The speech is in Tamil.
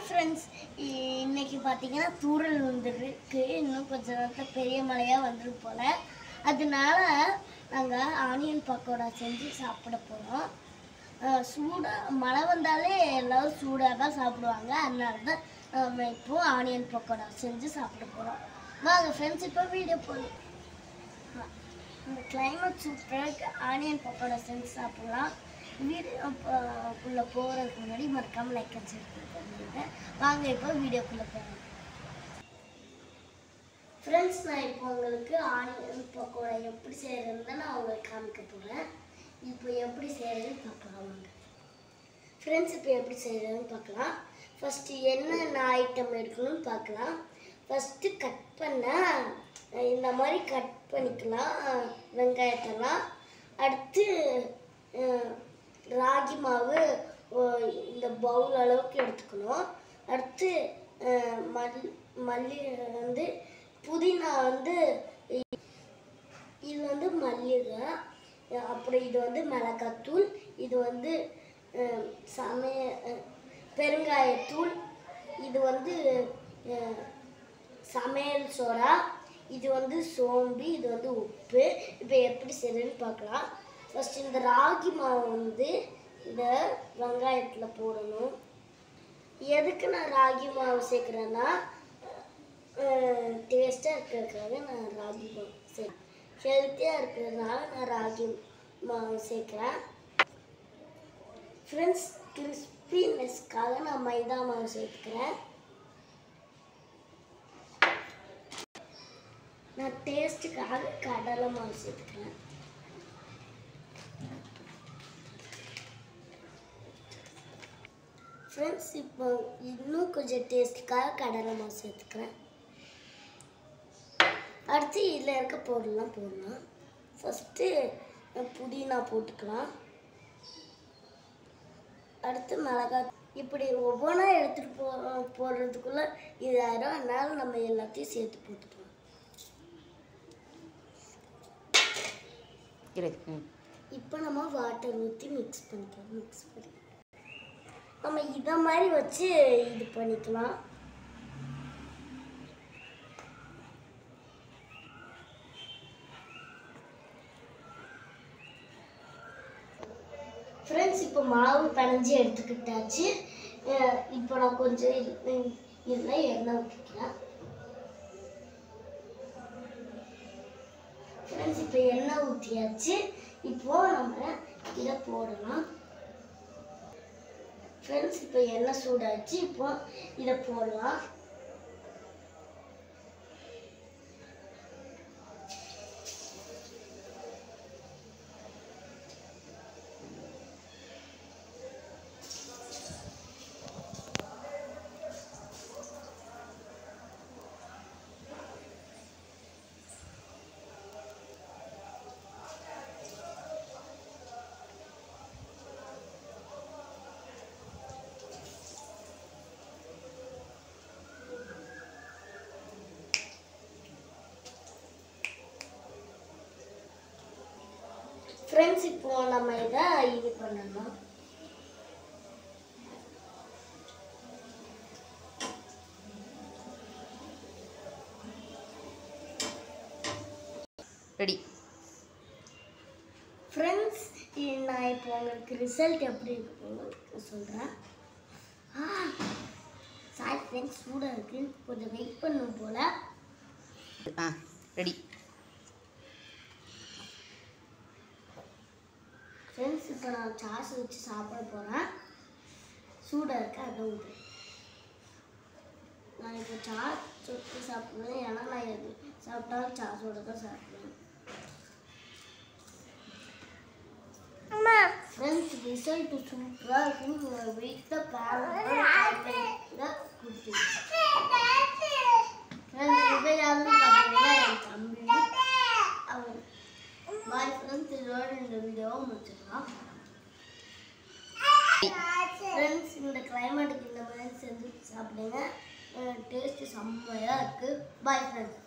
ஃப்ரெண்ட்ஸ், இன்னைக்கு பார்த்தீங்கன்னா தூறல் வந்துருக்கு. இன்னும் கொஞ்சம் நேரத்தில் பெரிய மழையாக வந்துடும் போல். அதனால நாங்கள் ஆனியன் பக்கோடா செஞ்சு சாப்பிட போகிறோம். சூடாக மழை வந்தாலே எல்லோரும் சூடாக தான் சாப்பிடுவாங்க. அதனால தான் நம்ம இப்போது ஆனியன் பக்கோடா செஞ்சு சாப்பிட போகிறோம். வாங்க ஃப்ரெண்ட்ஸ், இப்போ வீடியோ போகணும். இந்த கிளைமேட் சூப்பராக ஆனியன் பக்கோடா செஞ்சு சாப்பிட்லாம். வீடியோக்குள்ளே போகிறதுக்கு முன்னாடி மறக்காமல் லைக் அண்ட் ஷேர் பண்ணிடுங்க. வாங்க இப்போ வீடியோக்குள்ளே போகலாம். ஃப்ரெண்ட்ஸ், நான் இப்போ உங்களுக்கு ஆனியன் பக்கோடா எப்படி செய்கிறதுன்னு நான் உங்களுக்கு காமிக்க போகிறேன். இப்போ எப்படி செய்கிறதுன்னு பார்க்கலாம் வாங்க. ஃப்ரெண்ட்ஸ், இப்போ எப்படி செய்கிறதுன்னு பார்க்கலாம். ஃபஸ்ட்டு என்னென்ன ஐட்டம் எடுக்கணும்னு பார்க்கலாம். ஃபஸ்ட்டு கட் பண்ண இந்த மாதிரி கட் பண்ணிக்கலாம் வெங்காயத்தெல்லாம். அடுத்து ராகி மாவு இந்த பவுல் அளவுக்கு எடுத்துக்கணும். அடுத்து மல்லி வந்து புதினா வந்து இது வந்து மல்லிகை, அப்புறம் இது வந்து மிளகாத்தூள், இது வந்து பெருங்காயத்தூள், இது வந்து சமையல் சோடா, இது வந்து சோம்பு, இது வந்து உப்பு. இப்போ எப்படி செய்யறதுன்னு பார்க்கலாம். ஃபஸ்ட்டு இந்த ராகி மாவு வந்து இந்த வெங்காயத்தில் போடணும். எதுக்கு நான் ராகி மாவு சேர்க்குறேன்னா டேஸ்ட்டாக இருக்கிறதுக்காக நான் ராகி மாவு சேர்க்குறேன். ஹெல்த்தியாக இருக்கிறதுனால நான் ராகி மாவு சேர்க்குறேன். ஃப்ரெண்ட்ஸ், கிறிஸ்பினஸ்க்காக நான் மைதா மாவு சேர்த்துக்கிறேன். நான் டேஸ்ட்டுக்காக கடலை மாவு சேர்த்துக்கிறேன். ஃப்ரெண்ட்ஸ், இப்போ இன்னும் கொஞ்சம் டேஸ்ட்டுக்காக கடலை மாவு சேர்த்துக்கிறேன். அடுத்து இதில் இருக்க பொருள்லாம் போடலாம். ஃபஸ்ட்டு புதினா போட்டுக்கலாம். அடுத்து மிளகாய். இப்படி ஒவ்வொன்றா எடுத்துகிட்டு போடுறதுக்குள்ளே இதாயிரம். அதனால நம்ம எல்லாத்தையும் சேர்த்து போட்டுக்கலாம். இப்போ நம்ம வாட்டர் ஊற்றி மிக்ஸ் பண்ணி நம்ம இதை மாதிரி வச்சு இது பண்ணிக்கலாம். ஃப்ரெண்ட்ஸ், இப்போ மாவு பிணைஞ்சி எடுத்துக்கிட்டாச்சு. இப்போ நான் கொஞ்சம் இதில் எண்ணெய் ஊற்றிக்கலாம். ஃப்ரெண்ட்ஸ், இப்போ எண்ணெய் ஊற்றியாச்சு. இப்போது நம்ம இதை போடலாம். ஃப்ரெண்ட்ஸ், இப்போ எண்ணெய் சூடாச்சு. இப்போ இதை போடலாம். ஃப்ரெண்ட்ஸ், இப்போ நம்ம இதை இது பண்ணணும். ரெடி. ஃப்ரெண்ட்ஸ், நான் இப்போ உங்களுக்கு ரிசல்ட் எப்படி இருக்குன்னு சொல்கிறேன். சாரி ஃப்ரெண்ட்ஸ், சூடாக இருக்குது. கொஞ்சம் வெயிட் பண்ணணும் போல். ரெடி. ஃப்ரெண்ட்ஸ், இப்போ நான் சாஸ் வச்சு சாப்பிட போகிறேன். சூடாக இருக்கு, அதை ஊற்று. நான் இப்போ சாஸ் வச்சு சாப்பிடுவேன். ஏன்னா நான் எது சாப்பிட்டாலும் சாஸோட தான் சாப்பிடுவேன். ஃப்ரெண்ட்ஸ், ரிசல்ட் சூப்பராக இருக்கு. வீட்டில் பேரண்ட்ஸாக கொடுத்துருக்கேன். ஃப்ரெண்ட்ஸ், இதை யாருன்னு பார்த்தீங்கன்னா என் தம்பி. அவன் பாய் ஃப்ரெண்ட்ஸ், இதோட இந்த வீடியோவை முடிச்சிடலாம். ஃப்ரெண்ட்ஸ், இந்த கிளைமேட்டுக்கு இந்த மாதிரி செஞ்சு சாப்பிடுங்க. டேஸ்ட்டு செம்மையாக இருக்குது. Bye friends.